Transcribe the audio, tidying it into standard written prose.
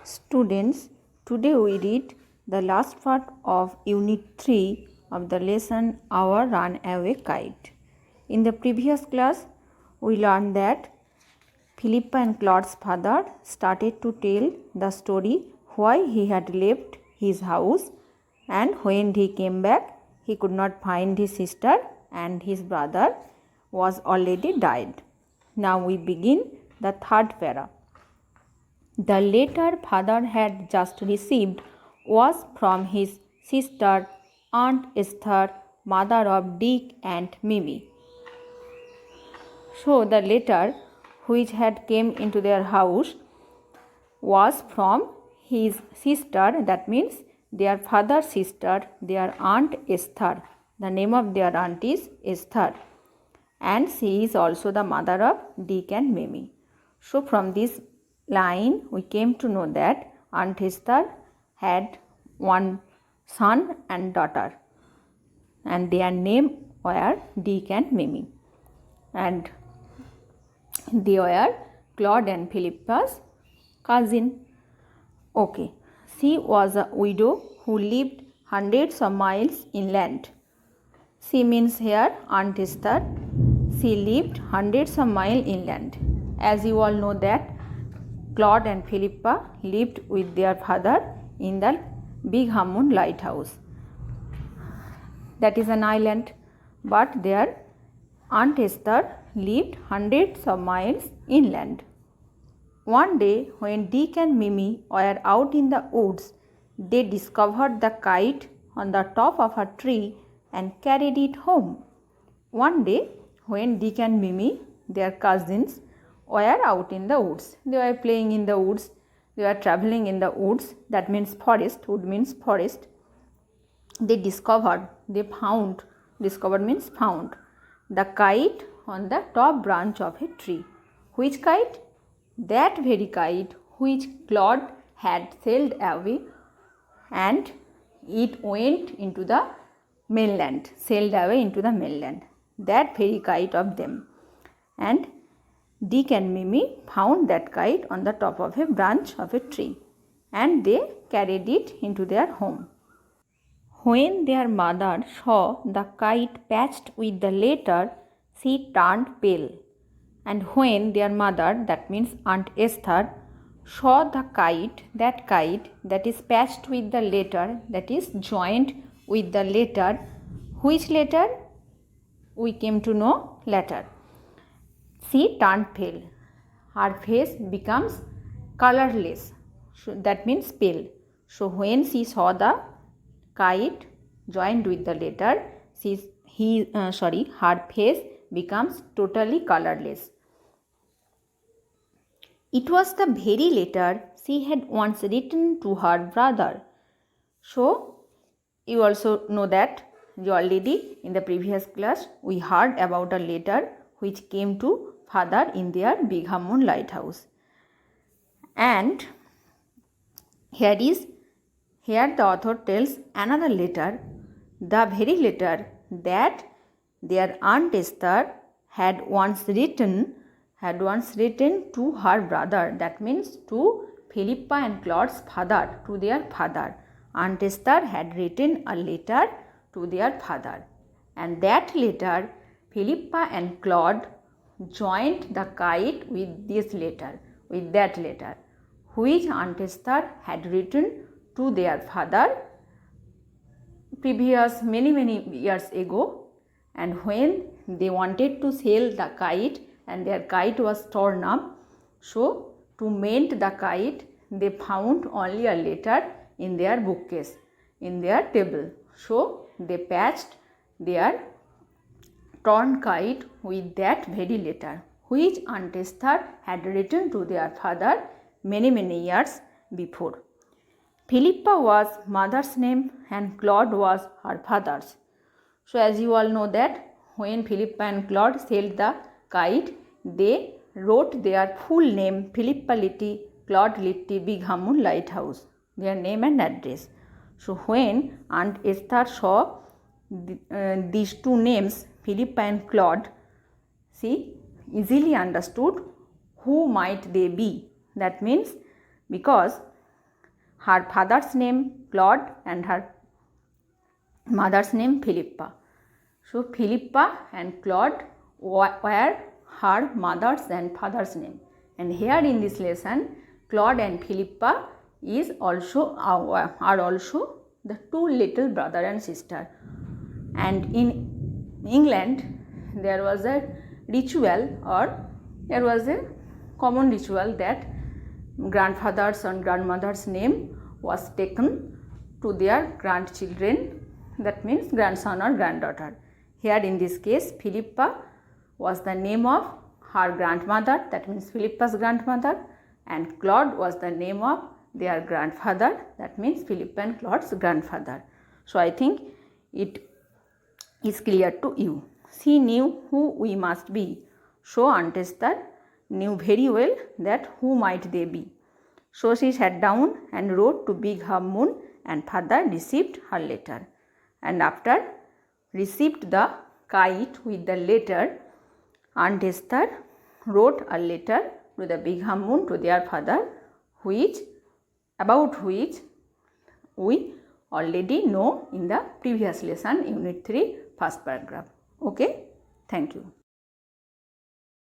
Students, today we read the last part of Unit 3 of the lesson Our Runaway Kite. In the previous class, we learned that Philippa and Claude's father started to tell the story why he had left his house, and when he came back, he could not find his sister and his brother was already died. Now we begin the third para. The letter father had just received was from his sister, Aunt Esther, mother of Dick and Mimi. So the letter which had came into their house was from his sister, that means their father's sister, their Aunt Esther. The name of their aunt is Esther, and she is also the mother of Dick and Mimi. So from this line we came to know that Aunt Esther had one son and daughter, and their name were Dick and Mimi, and they were Claude and Philippa's cousin. Okay, she was a widow who lived hundreds of miles inland. She means here Aunt Esther. She lived hundreds of miles inland. As you all know that Claude and Philippa lived with their father in the Big Hammond lighthouse. That is an island, but their Aunt Esther lived hundreds of miles inland. One day when Dick and Mimi were out in the woods, they discovered the kite on the top of a tree and carried it home. One day when Dick and Mimi, their cousins, were out in the woods. They were playing in the woods. They were traveling in the woods. That means forest. Wood means forest. They discovered found the kite on the top branch of a tree. Which kite? That very kite which Claude had sailed away, and it went into the mainland, sailed away into the mainland. That very kite of them. And Dick and Mimi found that kite on the top of a branch of a tree, and they carried it into their home. When their mother saw the kite patched with the letter, she turned pale. And when their mother, that means Aunt Esther, saw the kite that is patched with the letter, that is joined with the letter, which letter? We came to know later. She turned pale. Her face becomes colorless. So that means pale. So when she saw the kite joined with the letter, her face becomes totally colorless. It was the very letter she had once written to her brother. So you also know that already in the previous class we heard about a letter which came to father in their Big Hammond lighthouse. And here the author tells another letter, the very letter that their Aunt Esther had once written to her brother, that means to Philippa and Claude's father, to their father. Aunt Esther had written a letter to their father, and that letter Philippa and Claude joined the kite with that letter which Aunt Esther had written to their father previous many years ago, and when they wanted to sail the kite and their kite was torn up, so to mend the kite they found only a letter in their bookcase, in their table. So they patched their torn kite with that very letter which Aunt Esther had written to their father many years before. Philippa was mother's name and Claude was her father's. So as you all know that when Philippa and Claude sailed the kite, they wrote their full name, Philippa Litty, Claude Litty, Big Hammond lighthouse, their name and address. So when Aunt Esther saw these two names, Philippa and Claude, she easily understood who might they be. That means because her father's name Claude and her mother's name Philippa. So Philippa and Claude were her mother's and father's name, and here in this lesson Claude and Philippa are also the two little brother and sister. And in England there was a ritual, or there was a common ritual, that grandfather's and grandmother's name was taken to their grandchildren, that means grandson or granddaughter. Here in this case Philippa was the name of her grandmother, that means Philippa's grandmother, and Claude was the name of their grandfather, that means Philippa and Claude's grandfather. So I think it is clear to you. She knew who we must be, so Aunt Esther knew very well that who might they be. So she sat down and wrote to Big Half Moon, and father received her letter. And after received the kite with the letter, Aunt Esther wrote a letter to the Big Half Moon, to their father, about which we already know in the previous lesson, Unit 3, first paragraph. Okay, thank you.